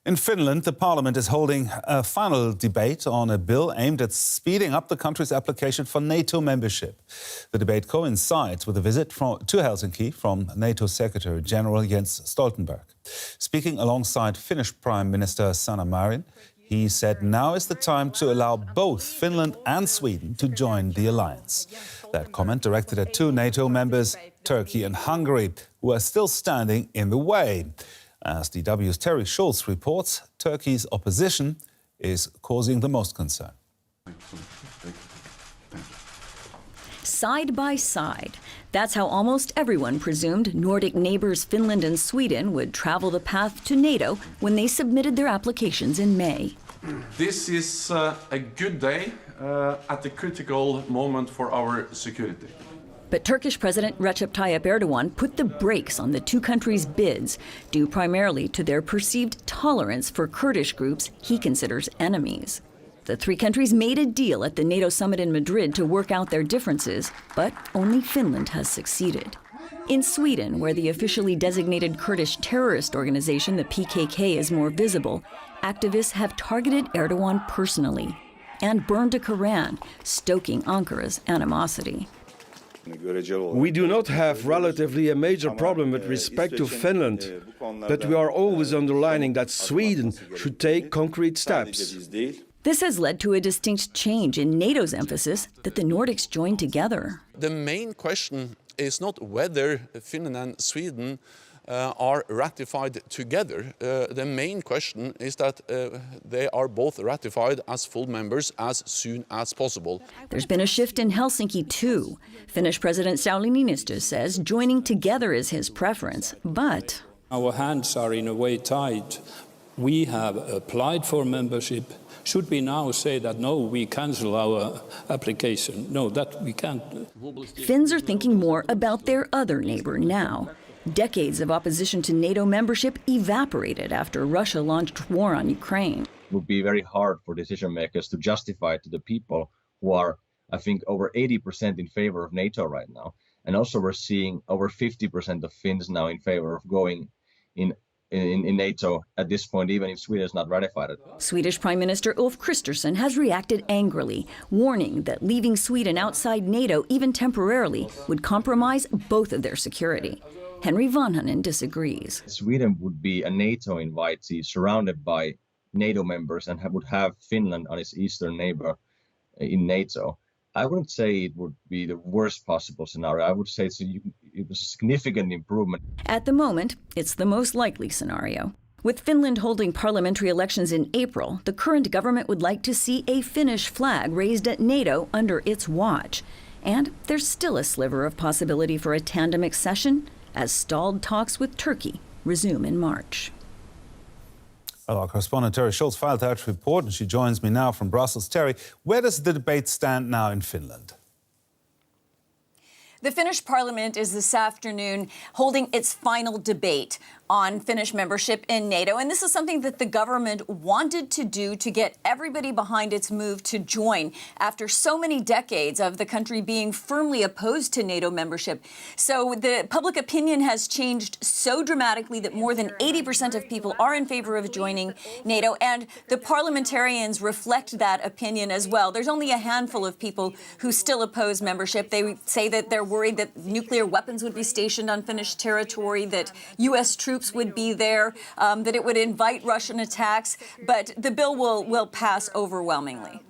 In Finland, the parliament is holding a final debate on a bill aimed at speeding up the country's application for NATO membership. The debate coincides with a visit to Helsinki from NATO Secretary General Jens Stoltenberg. Speaking alongside Finnish Prime Minister Sanna Marin, he said now is the time to allow both Finland and Sweden to join the alliance. That comment directed at two NATO members, Turkey and Hungary, who are still standing in the way. As DW's Terry Schulz reports, Turkey's opposition is causing the most concern. Side by side. That's how almost everyone presumed Nordic neighbors Finland and Sweden would travel the path to NATO when they submitted their applications in May. This is a good day at a critical moment for our security. But Turkish President Recep Tayyip Erdogan put the brakes on the two countries' bids, due primarily to their perceived tolerance for Kurdish groups he considers enemies. The three countries made a deal at the NATO summit in Madrid to work out their differences, but only Finland has succeeded. In Sweden, where the officially designated Kurdish terrorist organization, the PKK, is more visible, activists have targeted Erdogan personally and burned a Koran, stoking Ankara's animosity. We do not have relatively a major problem with respect to Finland, but we are always underlining that Sweden should take concrete steps. This has led to a distinct change in NATO's emphasis that the Nordics join together. The main question is not whether Finland and Sweden are ratified together. The main question is that they are both ratified as full members as soon as possible. There's been a shift in Helsinki too. Finnish President Sauli Niinistö says joining together is his preference, but our hands are in a way tied. We have applied for membership. Should we now say that no, we cancel our application? No, that we can't. Finns are thinking more about their other neighbor now. Decades of opposition to NATO membership evaporated after Russia launched war on Ukraine. It would be very hard for decision makers to justify to the people who are, I think, over 80% in favor of NATO right now. And also we're seeing over 50% of Finns now in favor of going in NATO at this point, even if Sweden has not ratified it. Swedish Prime Minister Ulf Kristersson has reacted angrily, warning that leaving Sweden outside NATO, even temporarily, would compromise both of their security. Henry Vanhanen disagrees. Sweden would be a NATO invitee surrounded by NATO members and would have Finland on its eastern neighbor in NATO. I wouldn't say it would be the worst possible scenario. I would say it was a significant improvement. At the moment, it's the most likely scenario. With Finland holding parliamentary elections in April, the current government would like to see a Finnish flag raised at NATO under its watch. And there's still a sliver of possibility for a tandem accession as stalled talks with Turkey resume in March. Well, our correspondent Terry Schulz filed that report, and she joins me now from Brussels. Terry, where does the debate stand now in Finland? The Finnish parliament is this afternoon holding its final debate on Finnish membership in NATO. And this is something that the government wanted to do to get everybody behind its move to join after so many decades of the country being firmly opposed to NATO membership. So the public opinion has changed so dramatically that more than 80% of people are in favor of joining NATO. And the parliamentarians reflect that opinion as well. There's only a handful of people who still oppose membership. They say that they're worried that nuclear weapons would be stationed on Finnish territory, that U.S. troops would be there, that it would invite Russian attacks. But the bill will pass overwhelmingly.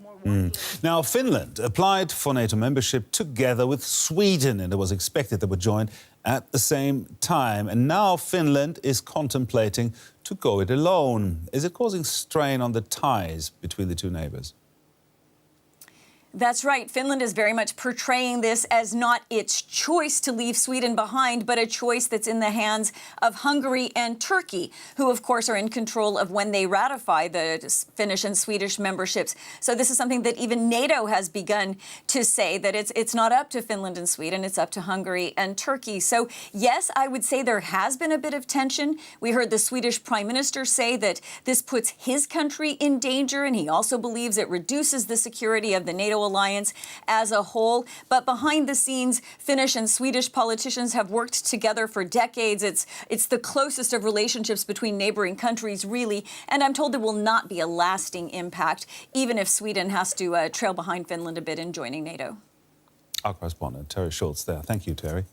Now, Finland applied for NATO membership together with Sweden, and it was expected they would join at the same time. And now Finland is contemplating to go it alone. Is it causing strain on the ties between the two neighbours? That's right. Finland is very much portraying this as not its choice to leave Sweden behind, but a choice that's in the hands of Hungary and Turkey, who, of course, are in control of when they ratify the Finnish and Swedish memberships. So this is something that even NATO has begun to say, that it's not up to Finland and Sweden, it's up to Hungary and Turkey. So, yes, I would say there has been a bit of tension. We heard the Swedish Prime Minister say that this puts his country in danger, and he also believes it reduces the security of the NATO NATO alliance as a whole. But behind the scenes, Finnish and Swedish politicians have worked together for decades. It's the closest of relationships between neighboring countries, really. And I'm told there will not be a lasting impact, even if Sweden has to trail behind Finland a bit in joining NATO. Our correspondent, Terry Schultz there. Thank you, Terry.